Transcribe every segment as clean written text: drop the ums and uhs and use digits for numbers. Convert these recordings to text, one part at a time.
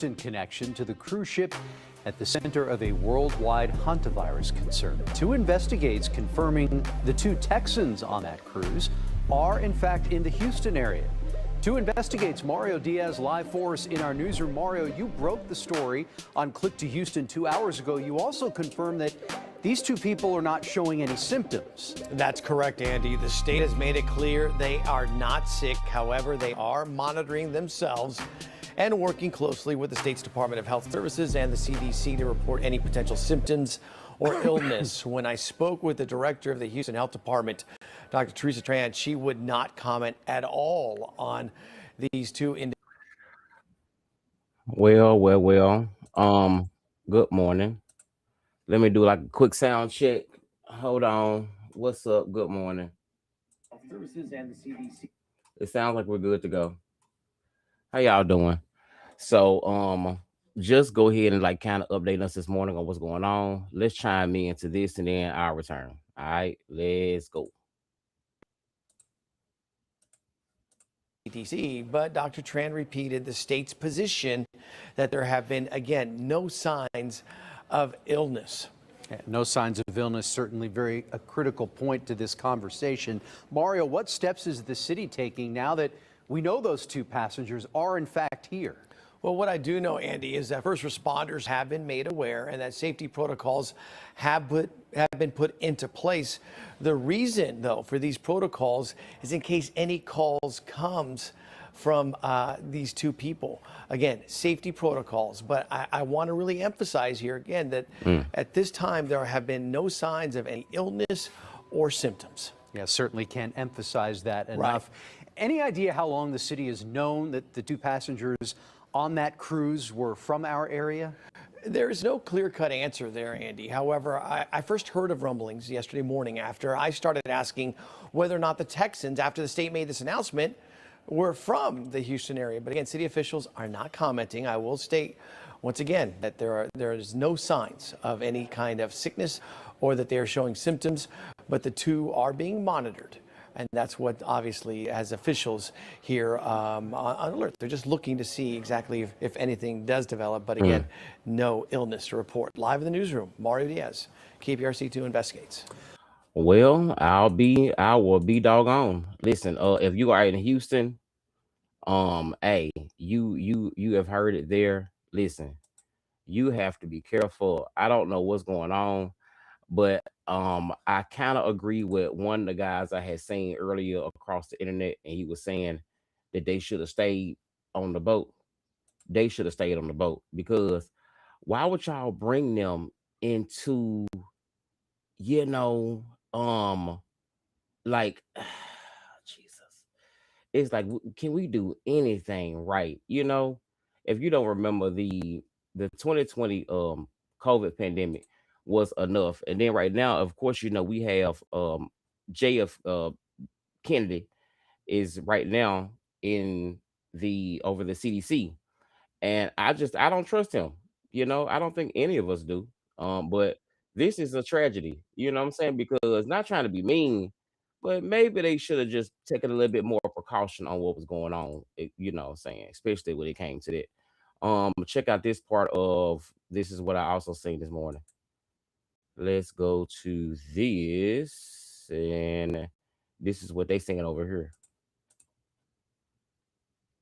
connection to the cruise ship at the center of a worldwide hantavirus concern. Two investigates confirming the two Texans on that cruise are in fact in the Houston area. Two investigates, Mario Diaz live for us in our newsroom. Mario, you broke the story on Click to Houston 2 hours ago. You also confirmed that these two people are not showing any symptoms. That's correct, Andy. The state has made it clear they are not sick. However, they are monitoring themselves and working closely with the state's Department of Health Services and the CDC to report any potential symptoms or illness. When I spoke with the director of the Houston Health Department, Dr. Teresa Tran, she would not comment at all on these two individuals. Good morning. Let me do like a quick sound check. Hold on. What's up? Good morning. Health Services and the CDC. It sounds like we're good to go. How y'all doing? So, just go ahead and like kind of update us this morning on what's going on. Let's chime into this and then I'll return. All right, let's go. CDC, but Dr. Tran repeated the state's position that there have been, again, no signs of illness. Yeah, no signs of illness, certainly a critical point to this conversation. Mario, what steps is the city taking now that we know those two passengers are in fact here? Well, what I do know, Andy, is that first responders have been made aware and that safety protocols have been put into place. The reason, though, for these protocols is in case any calls comes from these two people. Again, safety protocols. But I want to really emphasize here again that at this time there have been no signs of any illness or symptoms. Yeah, certainly can't emphasize that enough. Right. Any idea how long the city has known that the two passengers on that cruise were from our area? There is no clear-cut answer there, Andy. However, I first heard of rumblings yesterday morning after I started asking whether or not the Texans, after the state made this announcement, were from the Houston area. But again, city officials are not commenting. I will state once again that there is no signs of any kind of sickness or that they are showing symptoms, but the two are being monitored. And that's what, obviously, as officials here on alert, they're just looking to see exactly if anything does develop. But again, no illness to report. Live in the newsroom, Mario Diaz, KPRC2 Investigates. Well, I will be doggone. Listen, if you are in Houston, hey, you have heard it there. Listen, you have to be careful. I don't know what's going on, but I kind of agree with one of the guys I had seen earlier across the internet, and he was saying that they should have stayed on the boat. They should have stayed on the boat, because why would y'all bring them into, like, Jesus. It's like, can we do anything right? If you don't remember the 2020 COVID pandemic was enough. And then right now, of course, we have JF Kennedy is right now over the CDC. And I don't trust him. I don't think any of us do. But this is a tragedy, you know what I'm saying? Because, not trying to be mean, but maybe they should have just taken a little bit more precaution on what was going on, you know what I'm saying, especially when it came to that. Check out this part of this is what I also seen this morning. Let's go to this, and this is what they singing over here.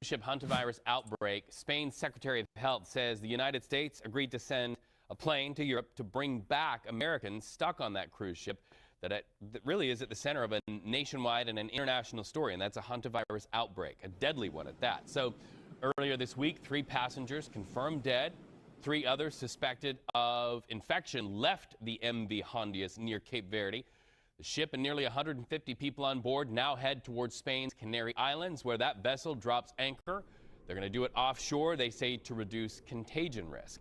Ship hantavirus outbreak. Spain's Secretary of Health says the United States agreed to send a plane to Europe to bring back Americans stuck on that cruise ship that really is at the center of a nationwide and an international story, and that's a hantavirus outbreak, a deadly one at that. So earlier this week, 3 passengers confirmed dead. 3 others suspected of infection left the MV Hondias near Cape Verde. The ship and nearly 150 people on board now head towards Spain's Canary Islands, where that vessel drops anchor. They're going to do it offshore, they say, to reduce contagion risk.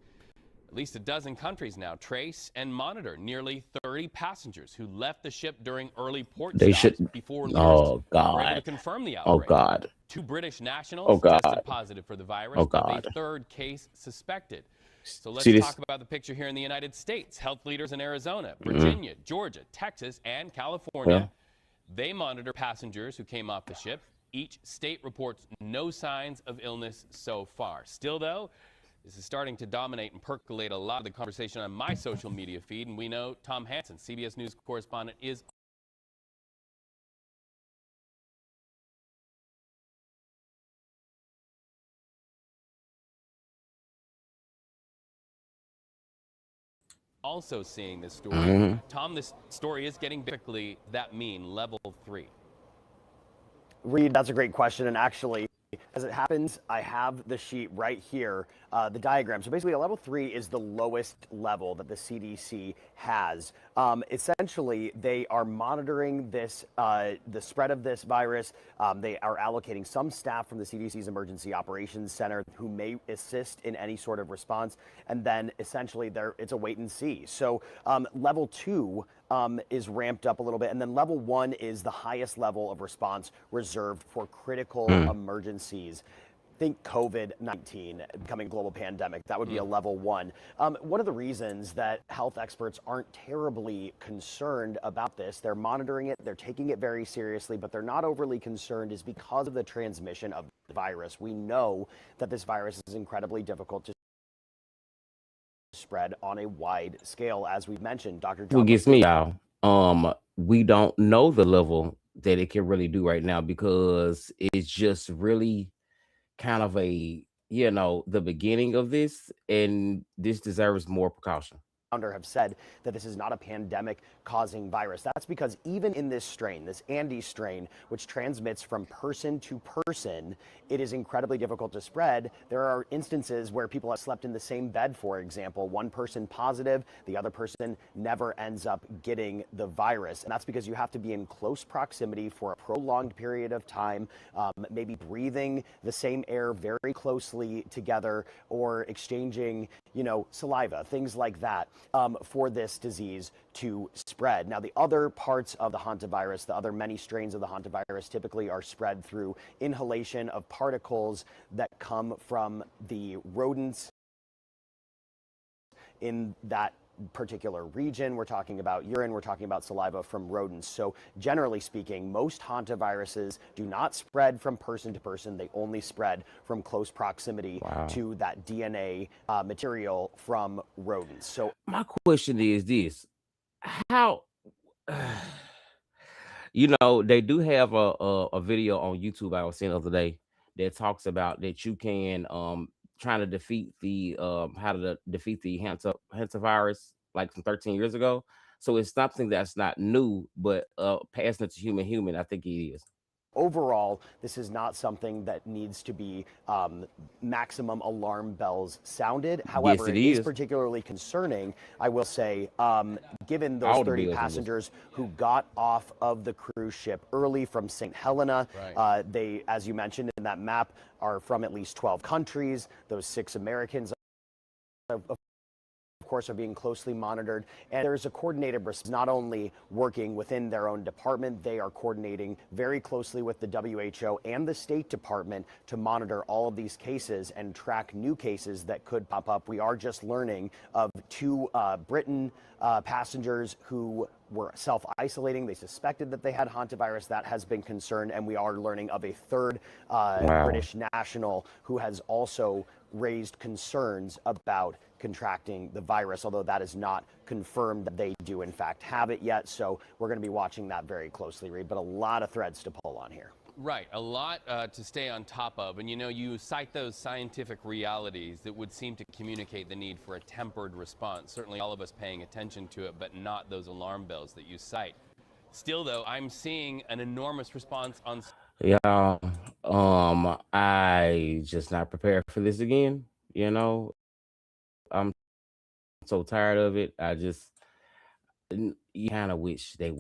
At least a dozen countries now trace and monitor nearly 30 passengers who left the ship during early port stops before leaders were able to confirm the outbreak. Oh, God. 2 British nationals tested positive for the virus, with a 3rd case suspected. So let's talk about the picture here in the United States. Health leaders in Arizona, Virginia, Georgia, Texas, and California, they monitor passengers who came off the ship. Each state reports no signs of illness so far. Still, though, This is starting to dominate and percolate a lot of the conversation on my social media feed, and we know Tom Hanson, CBS News correspondent, is also seeing this story. Mhm. Tom, this story is getting basically that mean, level 3. Reed, that's a great question. And actually, as it happens, I have the sheet right here, the diagram. So basically, a level 3 is the lowest level that the CDC has. Essentially, they are monitoring this, the spread of this virus. They are allocating some staff from the CDC's Emergency Operations Center who may assist in any sort of response. And then essentially, it's a wait and see. So level 2 is ramped up a little bit. And then level 1 is the highest level of response reserved for critical emergencies. Think COVID-19 becoming a global pandemic. That would be a level 1. One of the reasons that health experts aren't terribly concerned about this, they're monitoring it, they're taking it very seriously, but they're not overly concerned, is because of the transmission of the virus. We know that this virus is incredibly difficult to spread on a wide scale, as we've mentioned. Dr. John What gets me, y'all, we don't know the level that it can really do right now because it's just really kind of a, the beginning of this, and this deserves more precaution. Have said that this is not a pandemic causing virus. That's because even in this strain, this Andes strain, which transmits from person to person, it is incredibly difficult to spread. There are instances where people have slept in the same bed, for example, one person positive, the other person never ends up getting the virus. And that's because you have to be in close proximity for a prolonged period of time, maybe breathing the same air very closely together or exchanging, saliva, things like that. For this disease to spread. Now, the other parts of the hantavirus, the other many strains of the hantavirus, typically are spread through inhalation of particles that come from the rodents in that particular region. We're talking about urine, we're talking about saliva from rodents. So generally speaking, most hantaviruses do not spread from person to person. They only spread from close proximity to that DNA material from rodents. So my question is this: how, they do have a video on YouTube I was seeing the other day that talks about that you can trying to defeat the how to defeat the hantavirus like from 13 years ago. So it's something that's not new, but passing it to human, I think it is. overall, this is not something that needs to be maximum alarm bells sounded. However, Yes, it it is is. particularly concerning, I will say, given those All the 30 bills in this. passengers who got off of the cruise ship early from St. Helena. Right. They, as you mentioned in that map, are from at least 12 countries. Those 6 Americans, of course, are being closely monitored, and there's a coordinated response, not only working within their own department, they are coordinating very closely with the WHO and the State Department to monitor all of these cases and track new cases that could pop up. We are just learning of 2 Britain passengers who were self-isolating. They suspected that they had hantavirus. That has been confirmed, and we are learning of a 3rd British national who has also raised concerns about contracting the virus, although that is not confirmed that they do in fact have it yet. So we're going to be watching that very closely, Reed, but a lot of threads to pull on here. Right, a lot to stay on top of. And you cite those scientific realities that would seem to communicate the need for a tempered response. Certainly all of us paying attention to it, but not those alarm bells that you cite. Still, though, I'm seeing an enormous response on. Yeah, I just not prepared for this again. I'm so tired of it. You kind of wish they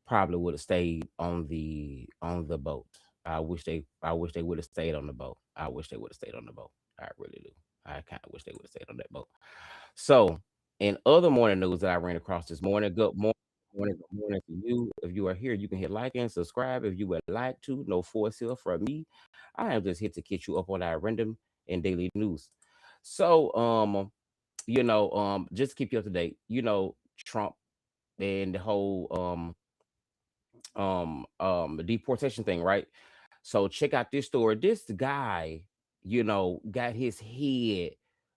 probably would have stayed on the boat. I wish they would have stayed on the boat. I wish they would have stayed on the boat. I really do. I kind of wish they would have stayed on that boat. So, in other morning news that I ran across this morning, good morning to you. If you are here, you can hit like and subscribe if you would like to. No force here from me. I am just here to catch you up on our random and daily news. So, just keep you up to date. Trump and the whole the deportation thing, right? So check out this story. This guy got his head,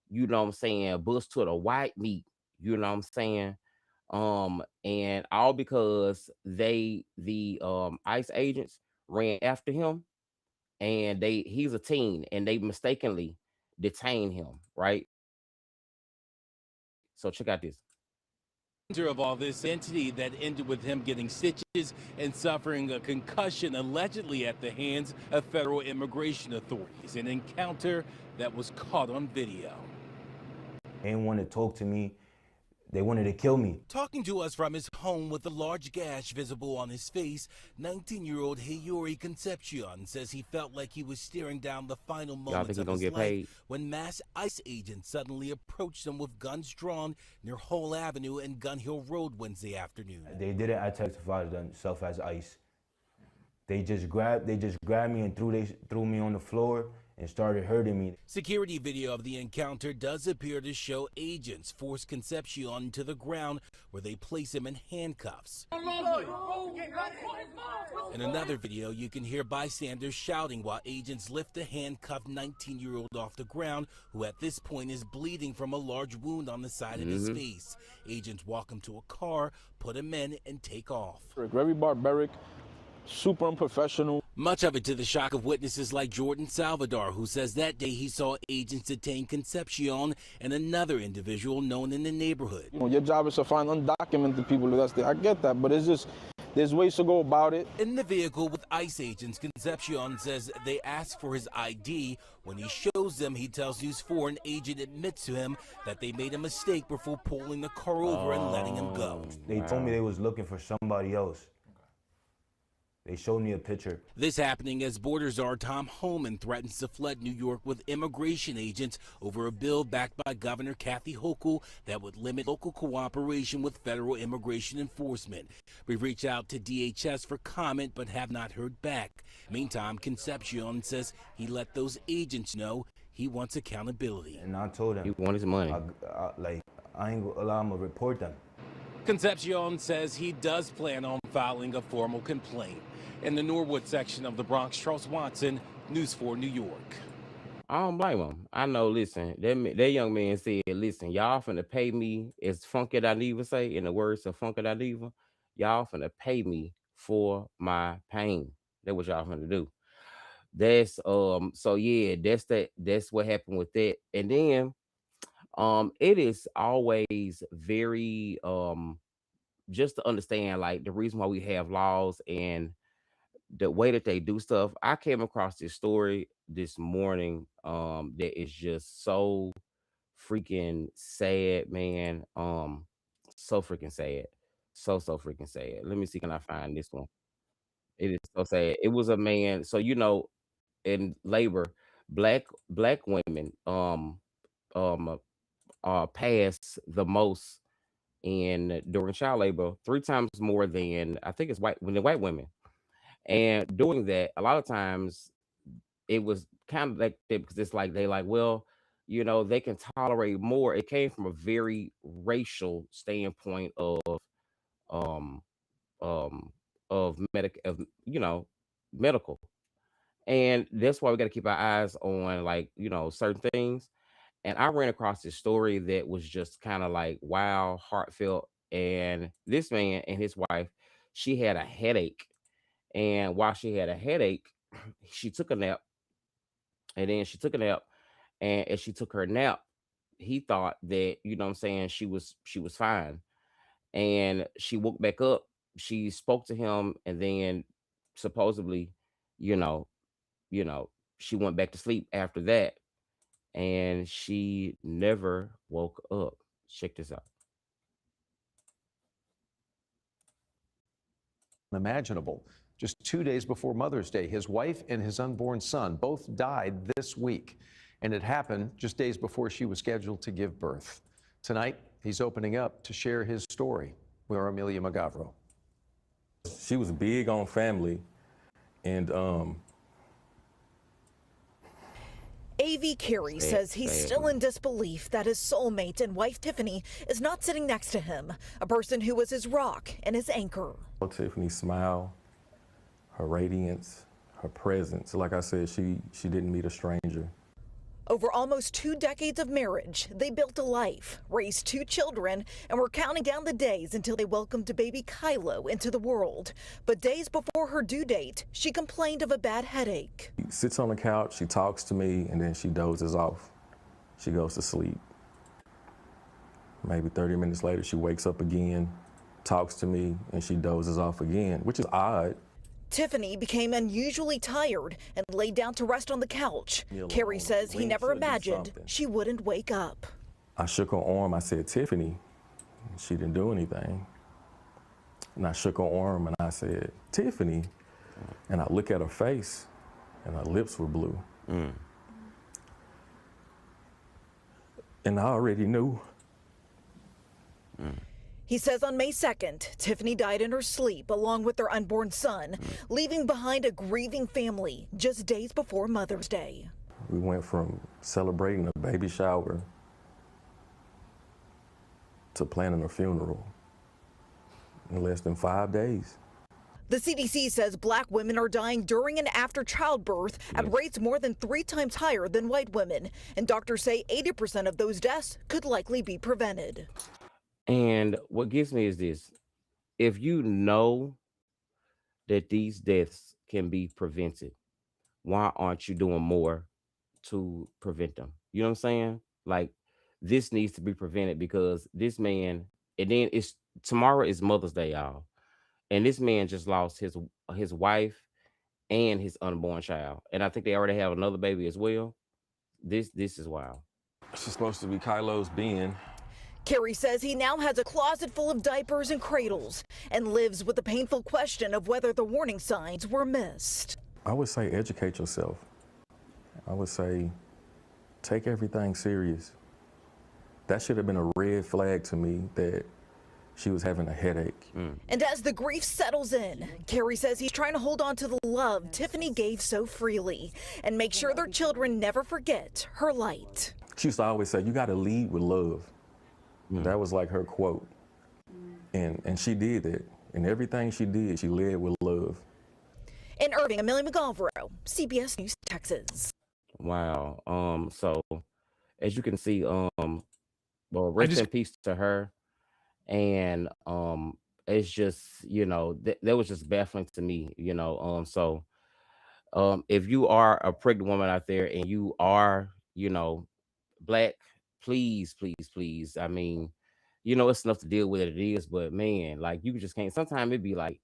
what I'm saying, bust to the white meat, you know what I'm saying? And all because the ICE agents ran after him, and he's a teen, and they mistakenly detained him, right? So check out this. Of all this entity that ended with him getting stitches and suffering a concussion allegedly at the hands of federal immigration authorities, an encounter that was caught on video. They didn't want to talk to me. They wanted to kill me. Talking to us from his home with a large gash visible on his face, 19-year-old Hayuri Concepcion says he felt like he was staring down the final moments of his life when mass ICE agents suddenly approached him with guns drawn near Hull Avenue and Gun Hill Road Wednesday afternoon. They didn't identify themselves as ICE. They just grabbed me and threw me on the floor and started hurting me. Security video of the encounter does appear to show agents force Concepcion to the ground where they place him in handcuffs. In another video, you can hear bystanders shouting while agents lift the handcuffed 19-year-old off the ground, who at this point is bleeding from a large wound on the side of his face. Agents walk him to a car, put him in, and take off. Very barbaric, super unprofessional. Much of it to the shock of witnesses like Jordan Salvador, who says that day he saw agents detain Concepcion and another individual known in the neighborhood. Your job is to find undocumented people that's there. I get that, but it's just, there's ways to go about it. In the vehicle with ICE agents, Concepcion says they ask for his ID. When he shows them, he tells News 4 an agent admits to him that they made a mistake before pulling the car over and letting him go. They told me they was looking for somebody else. They showed me a picture. This happening as border czar Tom Homan threatens to flood New York with immigration agents over a bill backed by Governor Kathy Hochul that would limit local cooperation with federal immigration enforcement. We've reached out to DHS for comment but have not heard back. Meantime, Concepcion says he let those agents know he wants accountability. And I told him He wanted his money. I ain't gonna allow him to report them. Concepcion says he does plan on filing a formal complaint. In the Norwood section of the Bronx, Charles Watson, News 4 New York. I don't blame him. I know, listen, that young man said, listen, y'all finna pay me, as Funky Dineva say, in the words of Funky Dineva, y'all finna pay me for my pain. That's what y'all finna do. That's so yeah, that's what happened with that. And then it is always very just to understand, like, the reason why we have laws and the way that they do stuff. I came across this story this morning that is just so freaking sad, man. So freaking sad. So freaking sad. Let me see, can I find this one? It is so sad. It was a man, so in labor, black women um pass the most during child labor, 3 times more than, I think it's white women. And doing that, a lot of times it was kind of like that because it's like they like, well, they can tolerate more. It came from a very racial standpoint um medical. And that's why we got to keep our eyes on, like, certain things. And I ran across this story that was just kind of like, wow, heartfelt. And this man and his wife, she had a headache. And while she had a headache, she took a nap. And then she took a nap. And as she took her nap, he thought that, she was fine. And she woke back up. She spoke to him. And then supposedly, she went back to sleep after that. And she never woke up. Check this out. Unimaginable. Just 2 days before Mother's Day, his wife and his unborn son both died this week. And it happened just days before she was scheduled to give birth. Tonight, he's opening up to share his story. We're Amelia Magavro. She was big on family, and A.V. Carey says he's still in disbelief that his soulmate and wife Tiffany is not sitting next to him, a person who was his rock and his anchor. Tiffany's smile, her radiance, her presence. Like I said, she didn't meet a stranger. Over almost 2 decades of marriage, they built a life, raised 2 children, and were counting down the days until they welcomed baby Kylo into the world. But days before her due date, she complained of a bad headache. She sits on the couch, she talks to me, and then she dozes off. She goes to sleep. Maybe 30 minutes later, she wakes up again, talks to me, and she dozes off again, which is odd. Tiffany became unusually tired and laid down to rest on the couch. Kerry says he never imagined she wouldn't wake up. I shook her arm. I said, Tiffany. She didn't do anything. And I shook her arm and I said, Tiffany. And I look at her face and her lips were blue. And I already knew. He says on May 2nd, Tiffany died in her sleep along with their unborn son, leaving behind a grieving family just days before Mother's Day. We went from celebrating a baby shower to planning a funeral in less than 5 days. The CDC says black women are dying during and after childbirth at rates more than 3 times higher than white women. And doctors say 80% of those deaths could likely be prevented. And what gets me is this: if you know that these deaths can be prevented, why aren't you doing more to prevent them? You know what I'm saying? Like, this needs to be prevented because this man, and then tomorrow is Mother's Day, y'all. And this man just lost his wife and his unborn child. And I think they already have another baby as well. This is wild. She's supposed to be Kylo's being. Kerry says he now has a closet full of diapers and cradles and lives with the painful question of whether the warning signs were missed. I would say educate yourself. I would say take everything serious. That should have been a red flag to me that she was having a headache. And as the grief settles in, Kerry says he's trying to hold on to the love Tiffany gave so freely and make sure their children never forget her light. She used to always say, you got to lead with love. That was like her quote. And she did that. And everything she did, she led with love. In Irving, Amelia McGalvero, CBS News, Texas. Wow. So as you can see, well, rest in peace to her. And it's just, that was just baffling to me, so if you are a pregnant woman out there and you are, Black, please. I mean, it's enough to deal with it is, but man, like, you just can't. Sometimes it'd be like,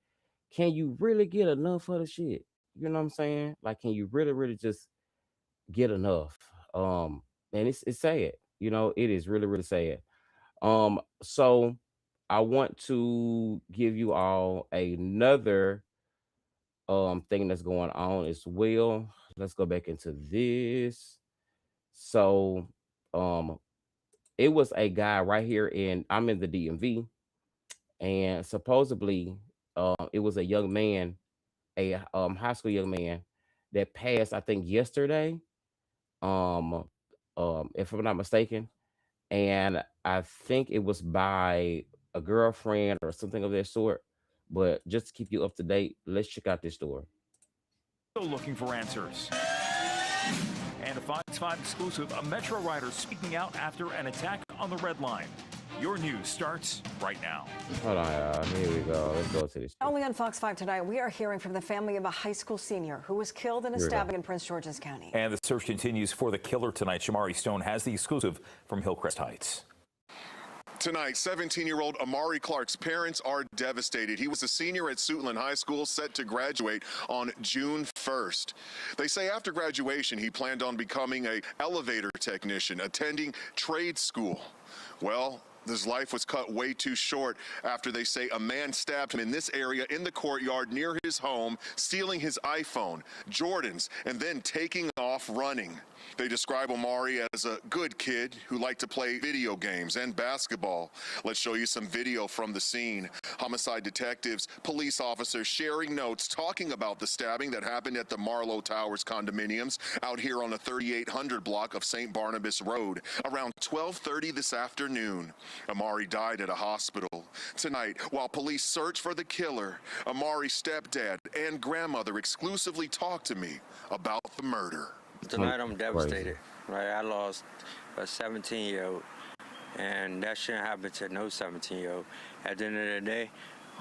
can you really get enough of the shit? You know what I'm saying? Like, can you really just get enough? And it's sad, it is really sad. So I want to give you all another thing that's going on as well. Let's go back into this. So it was a guy right here I'm in the DMV, and supposedly it was a young man, a high school young man that passed, I think, yesterday, if I'm not mistaken, and I think it was by a girlfriend or something of that sort. But just to keep you up to date, let's check out this story. Still looking for answers. And a Fox 5 exclusive, a Metro rider speaking out after an attack on the Red Line. Your news starts right now. Hold on, y'all. Here we go. Let's go to this. Only on Fox 5 tonight, we are hearing from the family of a high school senior who was killed in a stabbing in Prince George's County. And the search continues for the killer tonight. Shamari Stone has the exclusive from Hillcrest Heights. Tonight, 17-year-old Amari Clark's parents are devastated. He was a senior at Suitland High School, set to graduate on June 1st. They say after graduation, he planned on becoming an elevator technician, attending trade school. Well, his life was cut way too short after they say a man stabbed him in this area in the courtyard near his home, stealing his iPhone, Jordans, and then taking off running. They describe Amari as a good kid who liked to play video games and basketball. Let's show you some video from the scene. Homicide detectives, police officers sharing notes talking about the stabbing that happened at the Marlowe Towers condominiums out here on the 3800 block of St. Barnabas Road around 12:30 this afternoon. Amari died at a hospital. Tonight, while police search for the killer, Amari's stepdad and grandmother exclusively talked to me about the murder. Tonight I'm devastated. right? I lost a 17-year-old, and that shouldn't happen to no 17-year-old. At the end of the day,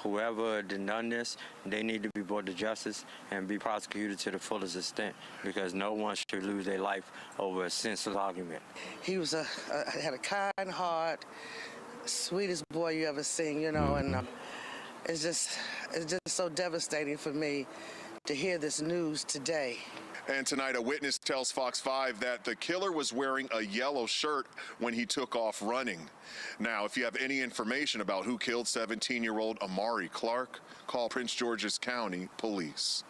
whoever done this, they need to be brought to justice and be prosecuted to the fullest extent, because no one should lose their life over a senseless argument. He was had a kind heart, sweetest boy you ever seen, you know, and it's just so devastating for me to hear this news today. And tonight, a witness tells Fox 5 that the killer was wearing a yellow shirt when he took off running. Now, if you have any information about who killed 17-year-old Amari Clark, call Prince George's County Police.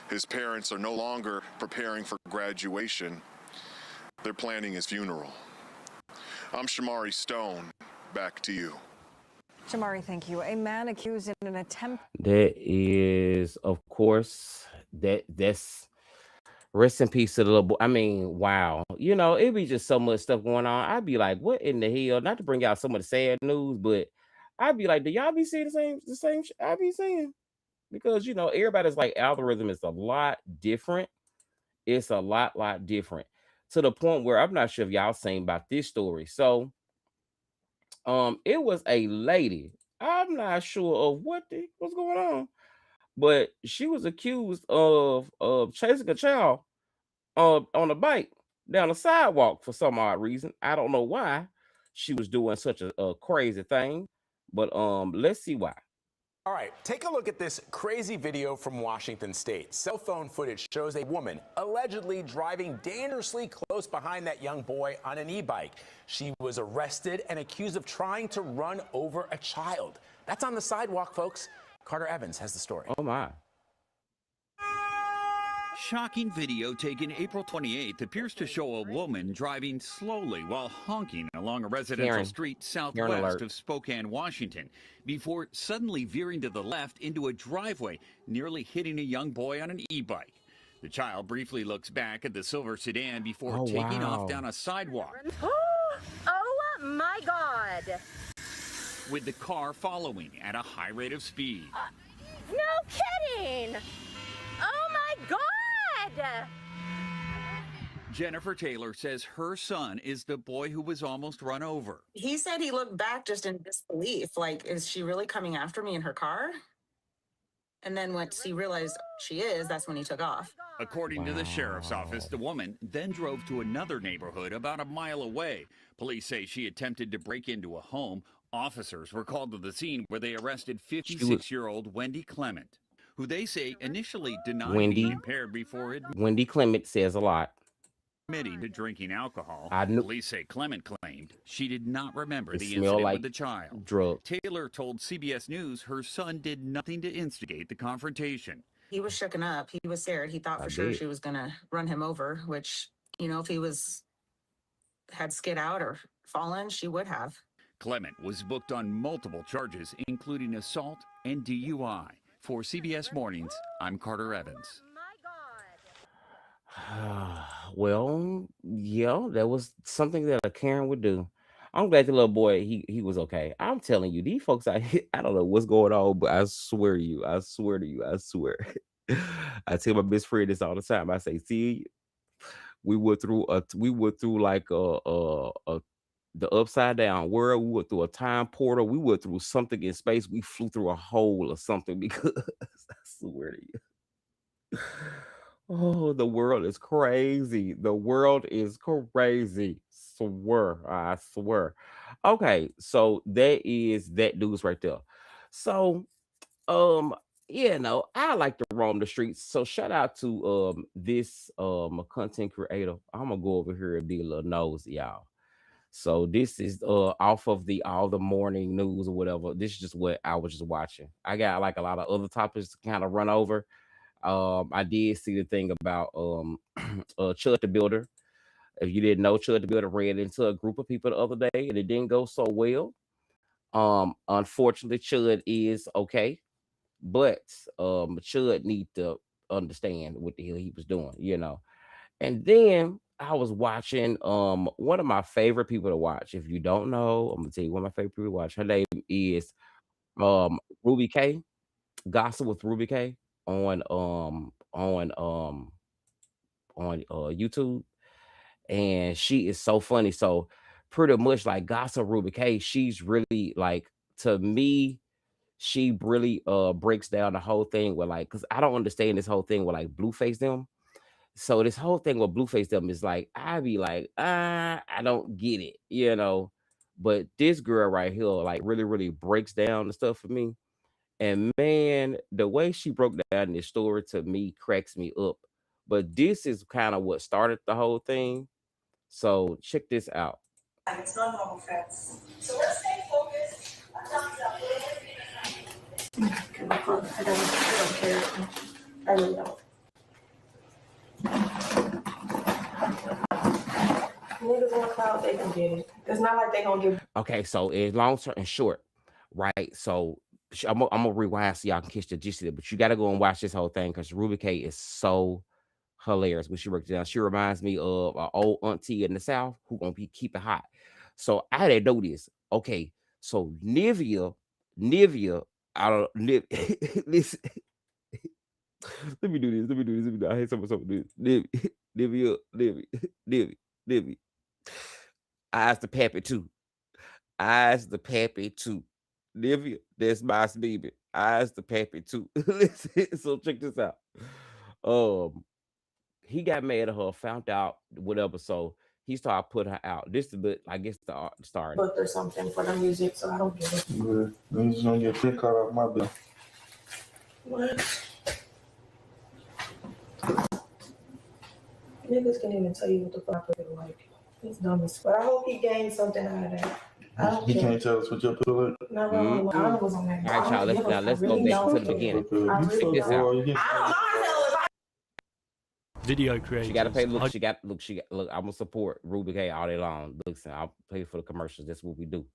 His parents are no longer preparing for graduation. They're planning his funeral. I'm Shamari Stone. Back to you. Shamari, thank you. A man accused in an attempt. That is, of course, that's rest in peace to the little boy. I mean, wow. You know, it'd be just so much stuff going on. I'd be like, what in the hell? Not to bring out some of the sad news, but I'd be like, do y'all be seeing the same shit I be seeing? Because, you know, everybody's like algorithm is a lot different. It's a lot different. To the point where I'm not sure if y'all seen about this story. So it was a lady. I'm not sure of what's going on, but she was accused of chasing a child on a bike down a sidewalk for some odd reason. I don't know why she was doing such a crazy thing, but let's see why. All right, take a look at this crazy video from Washington State. Cell phone footage shows a woman allegedly driving dangerously close behind that young boy on an e-bike. She was arrested and accused of trying to run over a child. That's on the sidewalk, folks. Carter Evans has the story. Oh, my. Shocking video taken April 28th appears to show a woman driving slowly while honking along a residential street southwest of Spokane, Washington, before suddenly veering to the left into a driveway, nearly hitting a young boy on an e-bike. The child briefly looks back at the silver sedan before taking off down a sidewalk. Oh my God! With the car following at a high rate of speed. No kidding! Oh my God! Jennifer Taylor says her son is the boy who was almost run over. He said he looked back just in disbelief, like, is she really coming after me in her car? And then once he realized she is, that's when he took off. According to the sheriff's office, the woman then drove to another neighborhood about a mile away. Police say she attempted to break into a home. Officers were called to the scene where they arrested 56-year-old Wendy Clement, who they say initially denied being impaired before Wendy Clement says a lot. admitting to drinking alcohol. I knew- Police say Clement claimed she did not remember It the smelled incident like with the child. drugs. Taylor told CBS News her son did nothing to instigate the confrontation. He was shooken up. He was scared. He thought for sure she was going to run him over, which, you know, if he had skid out or fallen, she would have. Clement was booked on multiple charges, including assault and DUI. For CBS Mornings, I'm Carter Evans. Well, yeah, that was something that a Karen would do. I'm glad the little boy, he was okay. I'm telling you, these folks out here, I don't know what's going on, but I swear to you, I swear. I tell my best friend this all the time. I say, see, we went through like the upside down world. We went through a time portal. We went through something in space. We flew through a hole or something, because I swear to you. Oh, the world is crazy. The world is crazy. I swear. Okay, so that is that news right there. So, I like to roam the streets. So shout out to this content creator. I'm gonna go over here and be a little nosy, y'all. So this is off of the all the morning news or whatever. This is just what I was just watching. I got like a lot of other topics to kind of run over. I did see the thing about Chud the Builder. If you didn't know, Chud the Builder ran into a group of people the other day and it didn't go so well. Unfortunately, Chud is okay, but Chud need to understand what the hell he was doing, you know. And then I was watching one of my favorite people to watch. If you don't know, I'm gonna tell you one of my favorite people to watch. Her name is Ruby K. Gossip with Ruby K on YouTube. and she is so funny. So pretty much like Gossip Ruby K, she's really like, to me, she really breaks down the whole thing with like, because I don't understand this whole thing with like Blueface them. So this whole thing with Blueface them is like, I be like, I don't get it, you know. But this girl right here, like, really, really breaks down the stuff for me. And man, the way she broke down this story to me cracks me up. But this is kind of what started the whole thing. So check this out. It's not normal fats. So let's stay focused. I really don't. Niggas on the cloud, they can get it. It's not like they gonna get. Okay, so in long term and short, right? So I'm gonna rewind so y'all can catch the gist of it. But you got to go and watch this whole thing because Ruby K is so hilarious when she breaks it down. She reminds me of an old auntie in the South who gonna keep it hot. So I didn't know this. Okay, so Nivea, I don't listen. Let me do this. I hate something this. Nivea. Eyes the pappy too. Nivea, that's my baby. Eyes the pappy too. Listen, so check this out. He got mad at her, found out whatever. So he started putting her out. This is the, I guess, the start. Book or something for the music, so I don't get it. Good. I'm just gonna get pick caught off my bill. What? Niggas can't even tell you what the fuck I feel like. It's dumb as fuck. But I hope he gained something out of that. I don't He care. can't tell us what your pill is. Not wrong. I was on that. All right, y'all. Let's go back to the beginning. Check this out. Video creators. She got to pay. Look. Look. I'm gonna support Ruby K all day long. Listen, I'll pay for the commercials. That's what we do.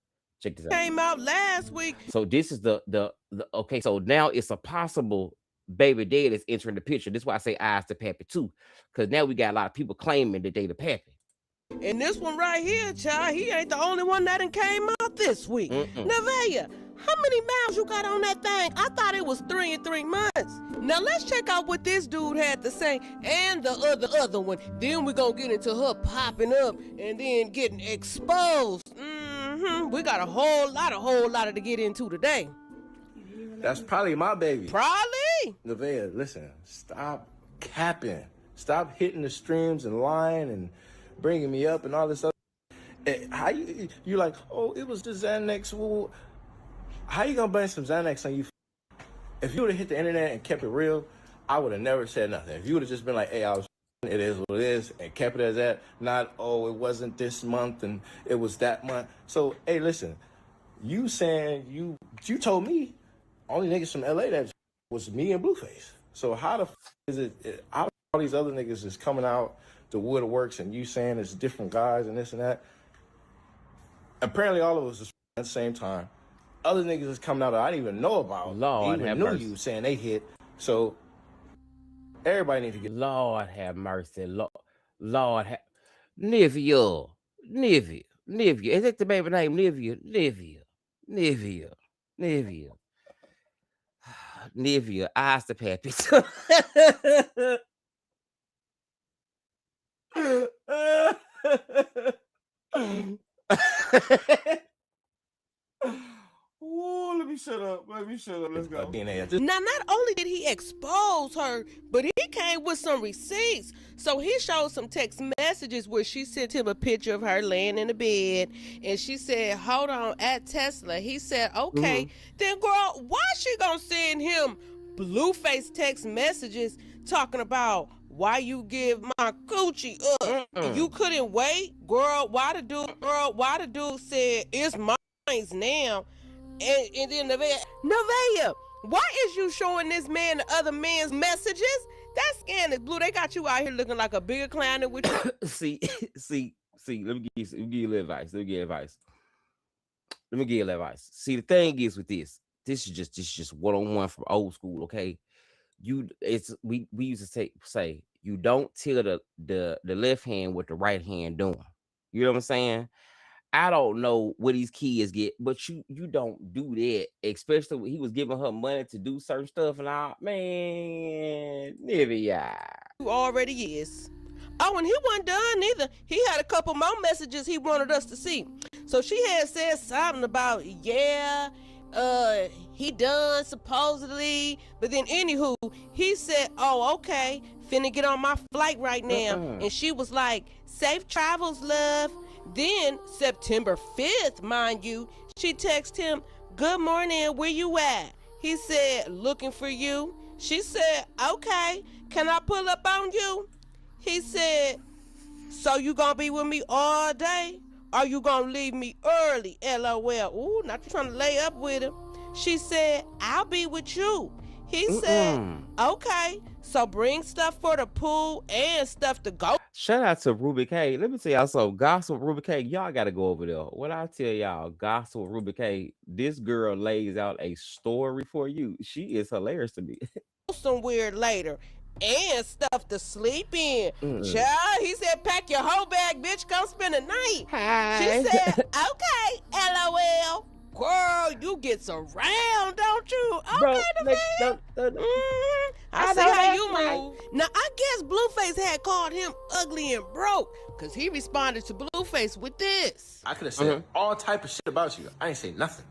Check this out. Came out last week. So this is the okay. So now it's a possible baby daddy that's entering the picture. This is why I say eyes to pappy too, because now we got a lot of people claiming that they the pappy. And this one right here, child, he ain't the only one that done came out this week. Nevaeh, how many miles you got on that thing? I thought it was 3 in 3 months. Now let's check out what this dude had to say and the other one. Then we're gonna get into her popping up and then getting exposed. We got a whole lot to get into today. That's probably my baby. Probably? Nevaeh, listen, stop capping. Stop hitting the streams and lying and bringing me up and all this other. How you like, oh, it was the Xanax. Well, how you gonna blame some Xanax on you? If you would have hit the internet and kept it real, I would have never said nothing. If you would have just been like, hey, it is what it is, and kept it as that, not, oh, it wasn't this month and it was that month. So, hey, listen, you saying you told me only niggas from LA that was me and Blueface. So how the is it how all these other niggas is coming out the woodworks and you saying it's different guys and this and that? Apparently all of us is at the same time. Other niggas is coming out that I didn't even know about. Lord even have knew mercy. you saying they hit. So everybody need to get. Lord have mercy. Lord have Nivea. Is that the baby name? Nivea. Eyes the pappy. Oh, let me shut up. Let's go. Now, not only did he expose her, but he came with some receipts. So he showed some text messages where she sent him a picture of her laying in the bed. And she said, hold on, at Tesla. He said, okay. Then, girl, why she gonna send him Blueface text messages talking about why you give my coochie up? You couldn't wait? Girl, why the dude said, it's mine now? And then Nevaeh, why is you showing this man the other man's messages? That scan is blue. They got you out here looking like a bigger clown than what you. See. Let me give you a little advice. Let me give you advice. See, the thing is with this is just one-on-one from old school. Okay, we used to say you don't tell the left hand what the right hand doing. You know what I'm saying? I don't know what these kids get, but you don't do that, especially when he was giving her money to do certain stuff and all. Man, Nivea. You already is. Oh, and he wasn't done either. He had a couple more messages he wanted us to see. So she had said something about, yeah, he done supposedly. But then anywho, he said, oh, okay, finna get on my flight right now. And she was like, safe travels, love. Then September 5th, mind you, she texted him, good morning, where you at? He said, looking for you. She said, okay, can I pull up on you? He said, so you gonna be with me all day? Or you gonna leave me early, LOL? Ooh, not trying to lay up with him. She said, I'll be with you. He said, okay, so bring stuff for the pool and stuff to go. Shout out to Ruby K. Let me tell y'all something. Gossip Ruby K. Y'all got to go over there. What I tell y'all, Gossip Ruby K. This girl lays out a story for you. She is hilarious to me. Somewhere later. And stuff to sleep in. Child, he said, pack your whole bag, bitch. Come spend the night. Hi. She said, okay, LOL. Girl, you get around, don't you? Okay, I see how you move. Now, I guess Blueface had called him ugly and broke because he responded to Blueface with this. I could have said all type of shit about you. I ain't say nothing.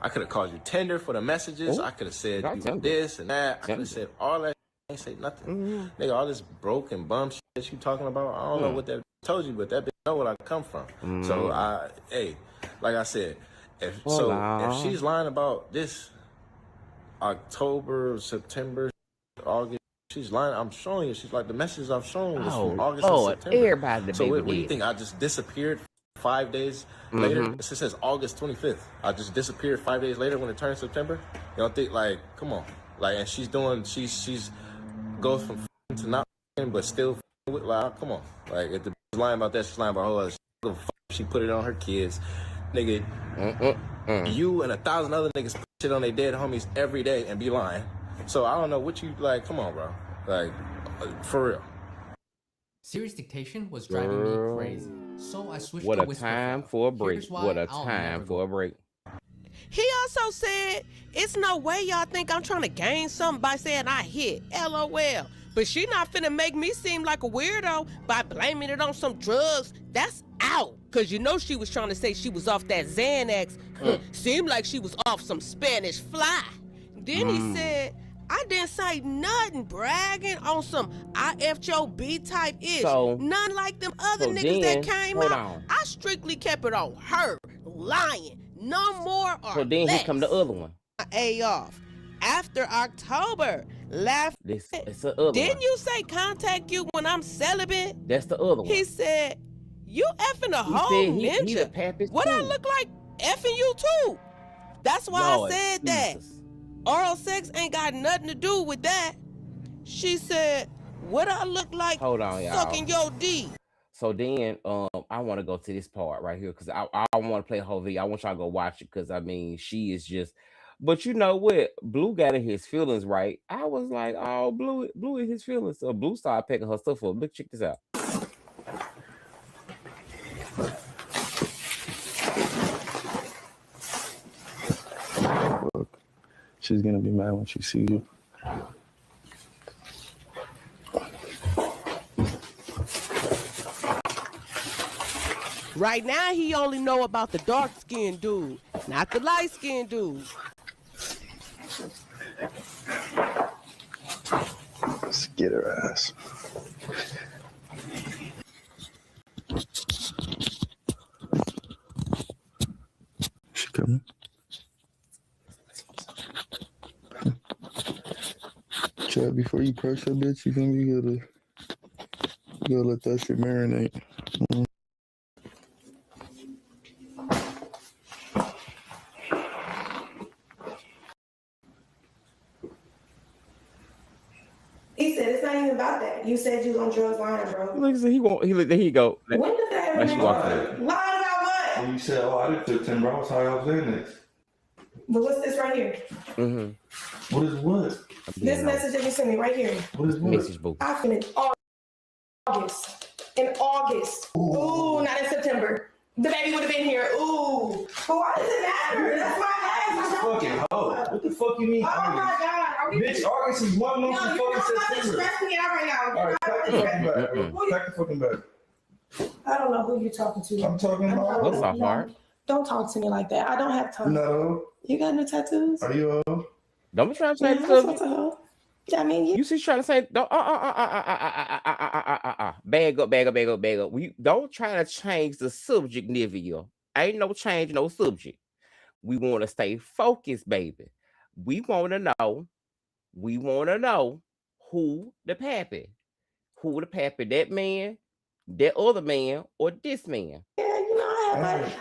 I could have called you tender for the messages. I could have said you were this and that. I could have said all that. I ain't say nothing. Nigga, all this broke and bum shit that you talking about, I don't know what that told you, but that bitch know where I come from. So, like I said, if she's lying about this October, September, August, she's lying. I'm showing you. She's like, the messages I'm showing is from August and September. Everybody so what do you think? I just disappeared 5 days later? It says August 25th. I just disappeared 5 days later when it turned September? You don't think, like, come on. Like, and she's goes from to not but still with, like, come on. Like, if the bitch lying about that, she's lying about her other shit. She put it on her kids. Nigga, you and 1,000 other niggas put shit on their dead homies every day and be lying. So I don't know what you, like, come on, bro. Like, for real. Serious dictation was driving me crazy. So I switched to What a whisper time file. for a break. Here's why What a I'll time never for a break. He also said, it's no way y'all think I'm trying to gain something by saying I hit, LOL. But she not finna make me seem like a weirdo by blaming it on some drugs. That's out. Cause you know she was trying to say she was off that Xanax. Seemed like she was off some Spanish fly. Then he said, I didn't say nothing bragging on some I F'd your B type ish. So- None like them other so niggas then- that came hold out. on. I strictly kept it on her, lying. No more or So then less. here come the other one. A off. After October, It's the other Didn't one. you say contact you when I'm celibate? That's the other one. He said, you effing a He whole said he ninja. the pappy What I too. look like effing you too? That's why Lord I said that. Oral sex ain't got nothing to do with that. She said, what I look like Hold on, y'all. sucking your D. So then, I want to go to this part right here because I want to play the whole video. I want y'all to go watch it because I mean, she is just. But you know what? Blue got in his feelings, right? I was like, oh, Blue in his feelings. So Blue started picking her stuff up. Look, check this out. Look, she's gonna be mad when she sees you. Right now, he only know about the dark-skinned dude, not the light-skinned dude. Let's get her ass. She coming? Chad, before you press her, bitch, you think you gotta let that shit marinate. He said it's not even about that. You said you was on drugs lying, bro. Look, he won't. He look. There he go. When did that Like she happen? walked in. Lying about what? When you said, oh, I didn't took 10 bro, I was high off Xanax. But what's this right here? What is what? This message that you sent me right here. What is what? Message book. I finished August. In August. Ooh, not in September. The baby would have been here. Ooh. But why does it matter? That's my ass. This fucking hoe. What the fuck you mean? Oh my God. I Bitch, August is 1 month No, from you're fucking not September. stressing me out right now. All right, pack the fucking bag, bro. Pack the fucking bag. I don't know who you're talking to. I'm talking about. What's off, Heart? Don't talk to me like that. I don't have time. No. You got no tattoos? Are you old? Don't be trying to say Yeah, I'm supposed to hoe. I mean, you see, trying to say, don't, bag up. We don't try to change the subject, Nivea. Ain't no change, no subject. We want to stay focused, baby. We want to know who the pappy. Who the pappy, that man, that other man, or this man. Yeah, you know, I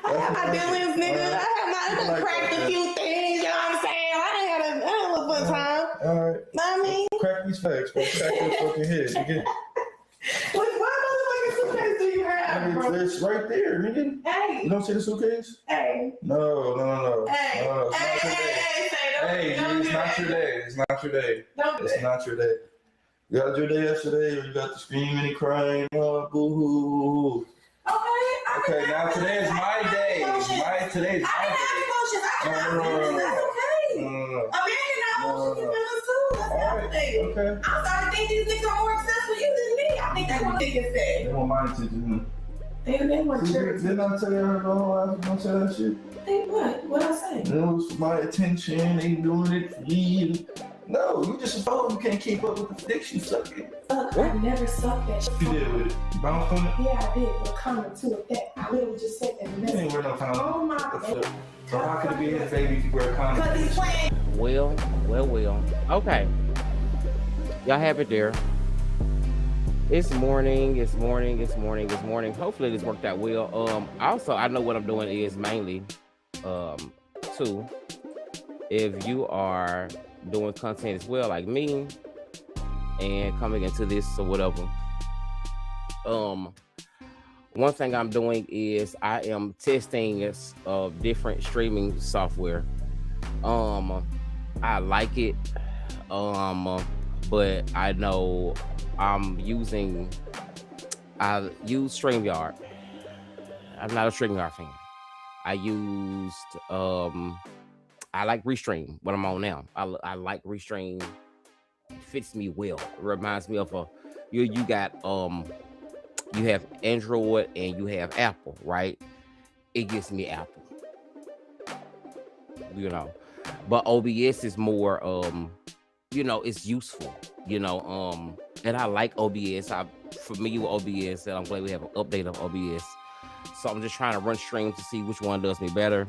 have my dealings, nigga. I have my cracked a few things, you know what I'm saying? I ain't had a little fun time. All right. Know what I mean? Crack these facts, bro. Crack your fucking head, nigga. What motherfucking suitcase do you have, bro? It's right there, nigga. Hey. You don't see the suitcase? Hey. No. Hey. No, it's not your day. Hey, it's not your day. It's not your day. It's not your day. You got your day yesterday, or you got the screaming and crying, oh, boo-hoo. Okay, now today is my day. Today is my day. No. Okay. I'm starting to think these niggas are more successful you than me. I think that's what niggas say. They want my attention. They want yours. Didn't I tell you don't say that shit? They what? What'd I say? It was for my attention. They doing it for you. No, you just told you can't keep up with the dicks you sucking. I never sucked that shit. You did with it. You bounced on it? Yeah, I did. But comment to it that I literally just said that. You ain't wear no condom. Oh my God. So how could it be his baby if you wear a condom? Because he's playing. Well. Okay. Y'all have it there. It's morning. Hopefully this worked out well. Also, I know what I'm doing is mainly, too, if you are doing content as well, like me, and coming into this or whatever. One thing I'm doing is I am testing different streaming software. I like it, but I know I use StreamYard. I'm not a StreamYard fan. I like Restream, what I'm on now. I like Restream. It fits me well. It reminds me of you got you have Android and you have Apple, right? It gives me Apple. You know. But OBS is more it's useful, and I like OBS. I'm familiar with OBS, and I'm glad we have an update of OBS. So I'm just trying to run streams to see which one does me better.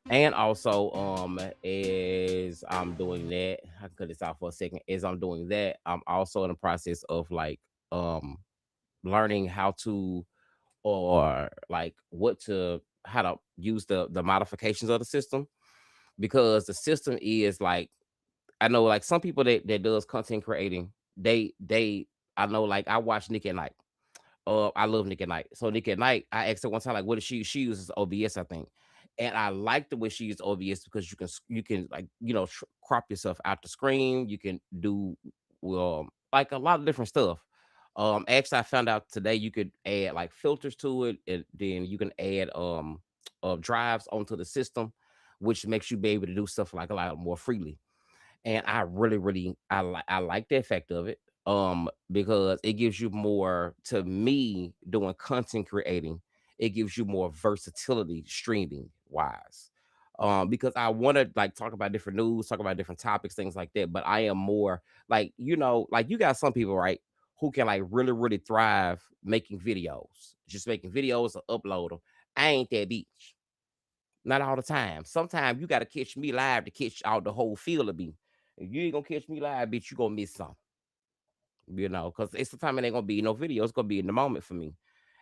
And also, as I'm doing that, I can cut this out for a second. As I'm doing that, I'm also in the process of learning how to, how to use the modifications of the system, because the system is I know some people that does content creating, I know I watch Nick at Night. I love Nick at Night. So Nick at Night, I asked her one time what does she uses OBS, I think. And I like the way she uses OBS because you can crop yourself out the screen. You can do a lot of different stuff. Actually, I found out today you could add filters to it, and then you can add drives onto the system, which makes you be able to do stuff a lot more freely. And I really I like the effect of it, because it gives you more, to me, doing content creating. It gives you more versatility streaming wise, because I want to talk about different news, talk about different topics, things like that. But I am more you got some people, right, who can really thrive making videos, just making videos or upload them. I ain't that bitch. Not all the time. Sometimes you got to catch me live to catch out the whole feel of me. If you ain't gonna catch me live, bitch, you gonna miss something. Because it's the time it ain't gonna be no video. It's gonna be in the moment for me.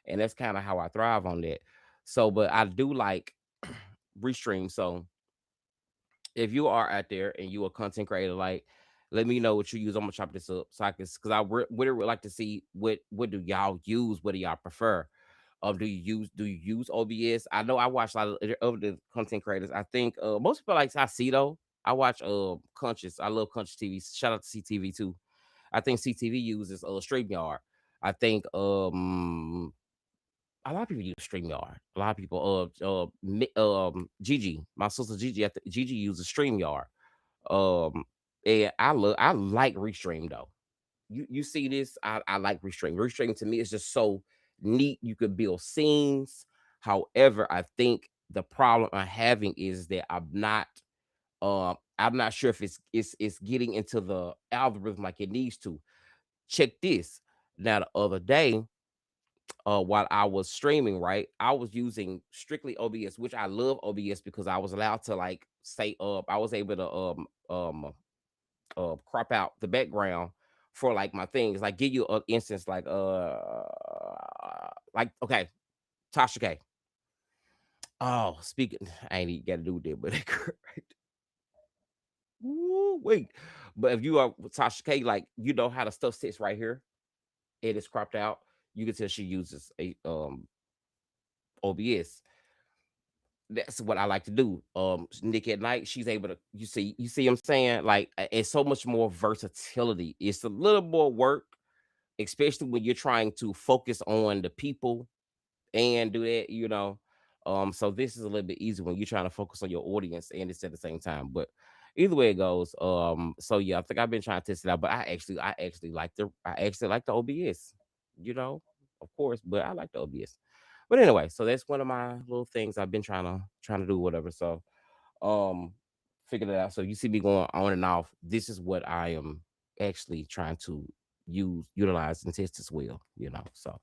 And that's kind of how I thrive on that. So, but I do like Restream. So if you are out there and you a content creator, let me know what you use. I'm gonna chop this up so I can, because I would really like to see what do y'all use, what do y'all prefer. Do you use OBS? I know I watch a lot of the content creators. I think most people I see though. I watch Conscious. I love Conscious TV. Shout out to CTV too. I think CTV uses StreamYard. I think a lot of people use StreamYard. A lot of people Gigi, my sister Gigi, Gigi uses StreamYard. And I like Restream though. You see this? I like Restream. Restream to me is just so neat. You could build scenes. However, I think the problem I'm having is that I'm not sure if it's getting into the algorithm like it needs to. Check this. Now the other day, while I was streaming, right, I was using strictly OBS, which I love OBS because I was allowed to like say I was able to crop out the background for like my things, like give you an instance like okay, Tasha K. Oh, speaking, I ain't even got to do with that, but Woo, wait. But if you are with Tasha K, like you know how the stuff sits right here, it is cropped out. You can tell she uses a OBS. That's what I like to do. Nick at Night, she's able to you see what I'm saying? Like it's so much more versatility. It's a little more work, especially when you're trying to focus on the people and do that, you know. So this is a little bit easier when you're trying to focus on your audience and it's at the same time. But either way it goes, so yeah, I think I've been trying to test it out, but I actually like the OBS, you know, of course, but I like the OBS. But anyway, so that's one of my little things I've been trying to do, whatever. So figured it out. So you see me going on and off. This is what I am actually trying to utilize and test as well, you know. So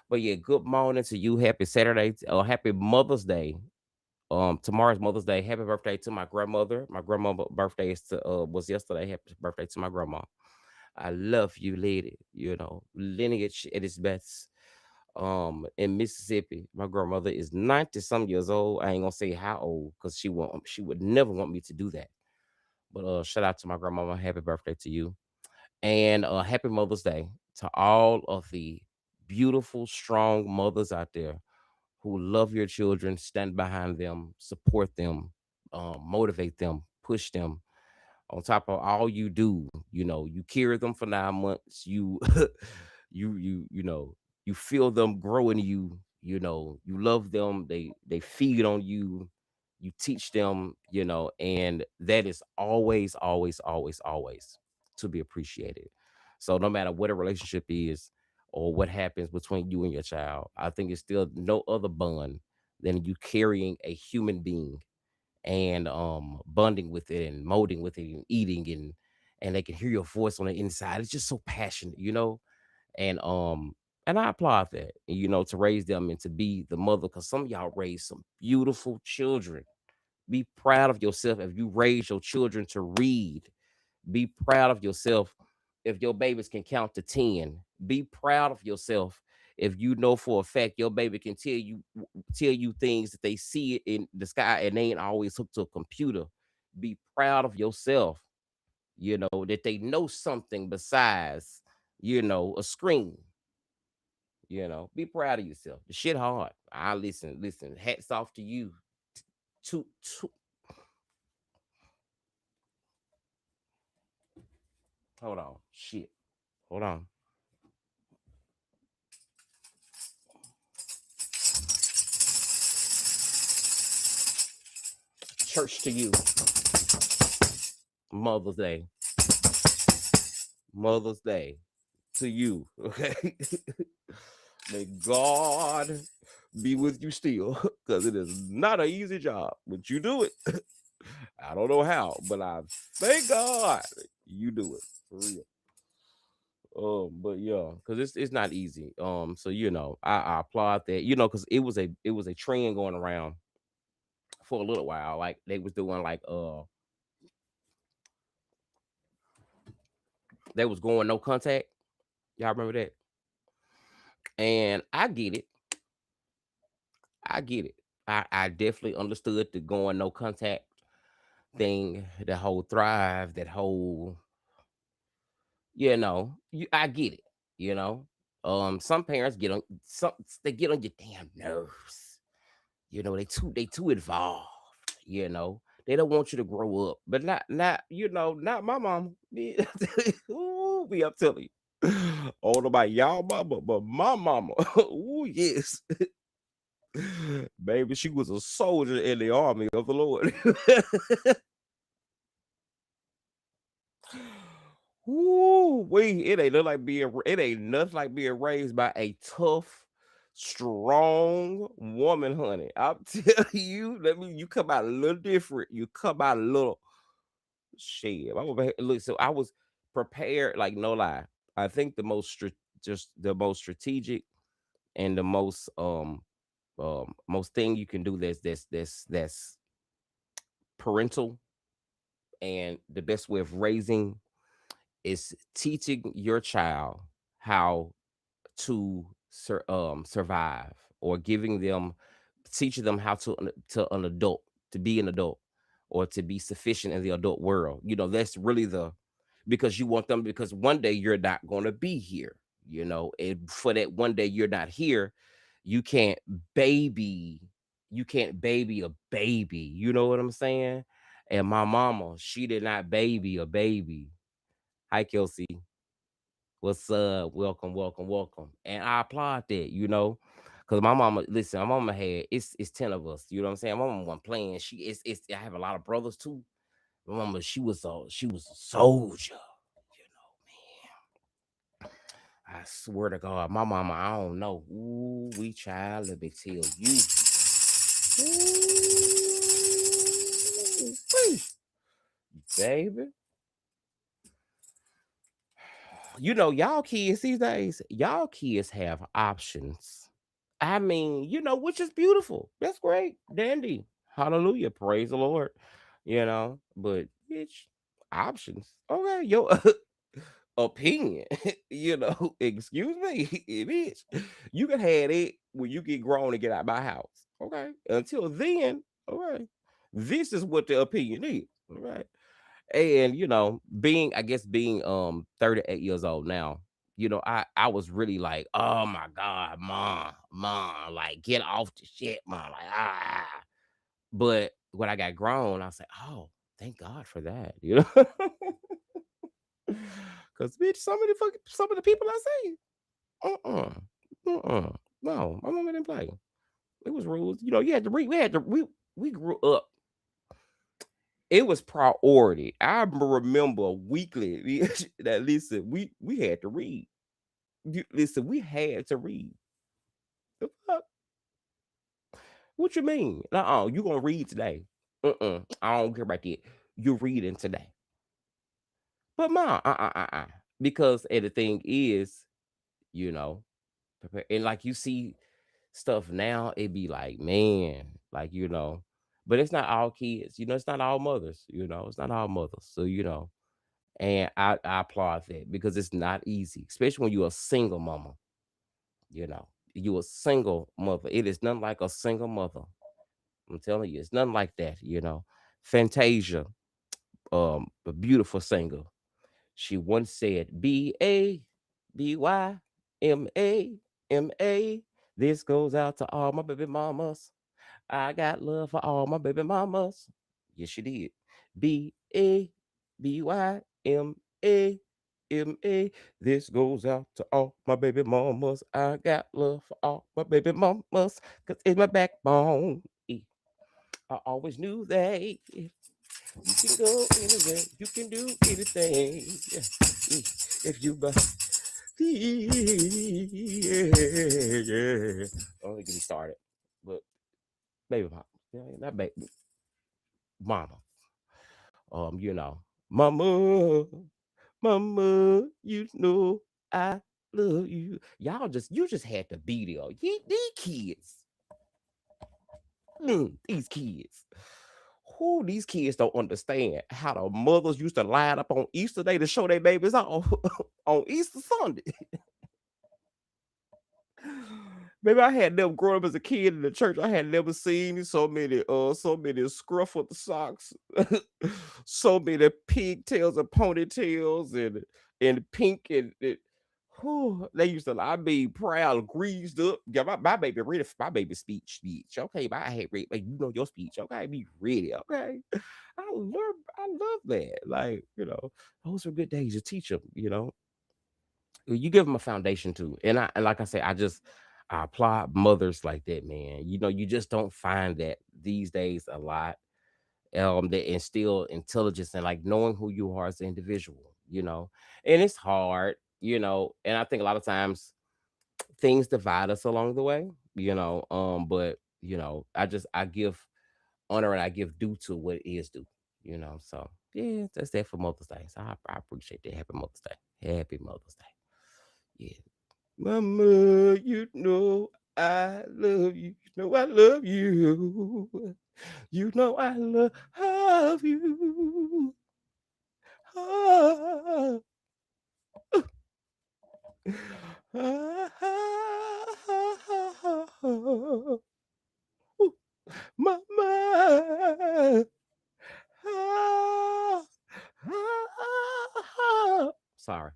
but yeah, good morning to you. Happy Saturday. Happy Mother's Day. Tomorrow's Mother's Day. Happy birthday to my grandmother. My grandmother's birthday was yesterday. Happy birthday to my grandma. I love you, lady. You know, lineage at its best. In Mississippi, my grandmother is 90-some years old. I ain't gonna say how old because she would never want me to do that. But shout out to my grandmama. Happy birthday to you. And happy Mother's Day to all of the beautiful, strong mothers out there who love your children, stand behind them, support them, motivate them, push them. On top of all you do, you know, you carry them for 9 months. You, you know, you feel them grow in you. You know, you love them. They feed on you. You teach them. You know, and that is always, always, always, always to be appreciated. So no matter what a relationship is or what happens between you and your child, I think it's still no other bond than you carrying a human being and bonding with it and molding with it and eating and they can hear your voice on the inside. It's just so passionate, you know. And I applaud that, you know, to raise them and to be the mother, because some of y'all raise some beautiful children. Be proud of yourself if you raise your children to read. Be proud of yourself if your babies can count to 10. Be proud of yourself if you know for a fact your baby can tell you things that they see in the sky and they ain't always hooked to a computer. Be proud of yourself, you know, that they know something besides, you know, a screen. You know, be proud of yourself. The shit hard. I listen. Hats off to you. Hold on. Shit. Hold on. Church to you. Mother's Day. Mother's Day to you. Okay. May God be with you still, because it is not an easy job, but you do it. I don't know how, but I thank God you do it for real. But yeah, because it's not easy. So you know, I applaud that. You know, because it was a trend going around for a little while. Like they was doing like they was going no contact. Y'all remember that? And I get it. I definitely understood the going no contact thing, the whole Thrive, that whole, you know, I get it, you know. Some parents get on your damn nerves. You know, they too involved, you know. They don't want you to grow up. But not you know, not my mama. Ooh, I'm telling you. I don't know about y'all mama, but my mama. Ooh, yes. Baby, she was a soldier in the army of the Lord. Ooh, it ain't nothing like being raised by a tough, strong woman, honey. I'm telling you, you come out a little different. You come out a little shit. Look, so I was prepared, like no lie. I think just the most strategic and the most thing you can do that's parental, and the best way of raising is teaching your child how to survive, or teaching them how to be an adult, or to be sufficient in the adult world. That's really because you want them, because one day you're not going to be here, and for that one day you're not here, you can't baby a baby. You know what I'm saying? And my mama, she did not baby a baby. Hi, Kelsey. What's up? Welcome, welcome, welcome. And I applaud that, because my mama, listen, my mama had it's 10 of us. You know what I'm saying? My mama wasn't playing. I have a lot of brothers too. My mama, she was a soldier. I swear to God, my mama, I don't know. Ooh, we child, let me tell you. Ooh, baby. Y'all kids these days, y'all kids have options. I mean, which is beautiful. That's great. Dandy. Hallelujah. Praise the Lord. But bitch, options. Okay, your opinion. Excuse me, bitch. You can have it when you get grown and get out of my house. Okay. Until then, all right. This is what the opinion is. All right. And being 38 years old now, I was really like, oh my God, mom, like get off the shit, mom, like But when I got grown, I was like, oh, thank God for that, because bitch, some of the people I see, no, my mama didn't play. It was rules, you had to read. We grew up. It was priority. I remember weekly that listen, we had to read. Listen, we had to read. The fuck? What you mean? You gonna read today? I don't care about that. You're reading today. But mom, because the thing is, and like you see stuff now, it be like, man, like but it's not all kids, it's not all mothers, it's not all mothers. So and I applaud that, because it's not easy, especially when you're a single mama. You a single mother. It is nothing like a single mother. I'm telling you, it's nothing like that. Fantasia, a beautiful singer. She once said, BABYMAMA. This goes out to all my baby mamas. I got love for all my baby mamas. Yes, she did. BABYMAMA. This goes out to all my baby mamas. I got love for all my baby mamas, because it's my backbone. I always knew that you can go anywhere, you can do anything. Yeah. If you yeah. Only get me started. But baby mama, not baby mama. Mama, I love you. You just had to be there. These kids. These kids. These kids don't understand how the mothers used to line up on Easter Day to show their babies off on Easter Sunday. Maybe I had never grown up as a kid in the church. I had never seen so many scruffled socks, so many pigtails and ponytails and pink and they used to. I be proud, greased up. Yeah, my baby ready for my baby speech. Okay, but I had read, like, your speech. Okay, be ready. Okay, I love that. Like, those are good days to teach them. You give them a foundation too. And like I say, I applaud mothers like that, man. You just don't find that these days a lot. That instill intelligence and like knowing who you are as an individual. you know, and it's hard, you know, and I think a lot of times things divide us along the way, you know, but you know, I give honor and I give due to what is due, you know. So yeah, that's that for Mother's Day. So I appreciate that. Happy Mother's Day. Happy Mother's Day. Yeah. Mama, you know I love you. You know I love you. You know I love you. Ah. Mama. Sorry.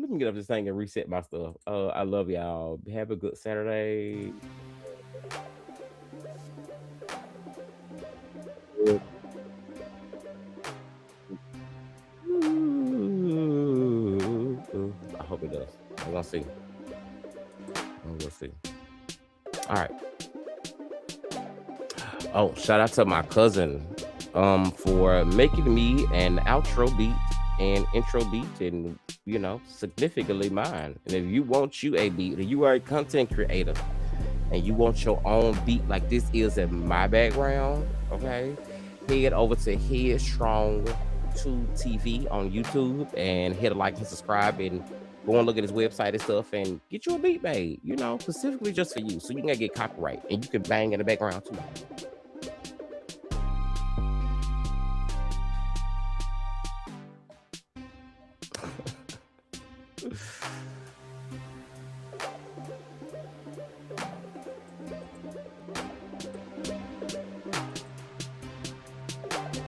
Let me get up this thing and reset my stuff. I love y'all. Have a good Saturday. I hope it does. I'm gonna see. I'm gonna see. All right. Oh, shout out to my cousin for making me an outro beat and intro beat, and you know, significantly mine. And if you want you a beat, if you are a content creator and you want your own beat like this is in my background, okay, head over to Headstrong 2 TV on YouTube and hit a like and subscribe and go and look at his website and stuff and get you a beat made, you know, specifically just for you, so you can get copyright and you can bang in the background too.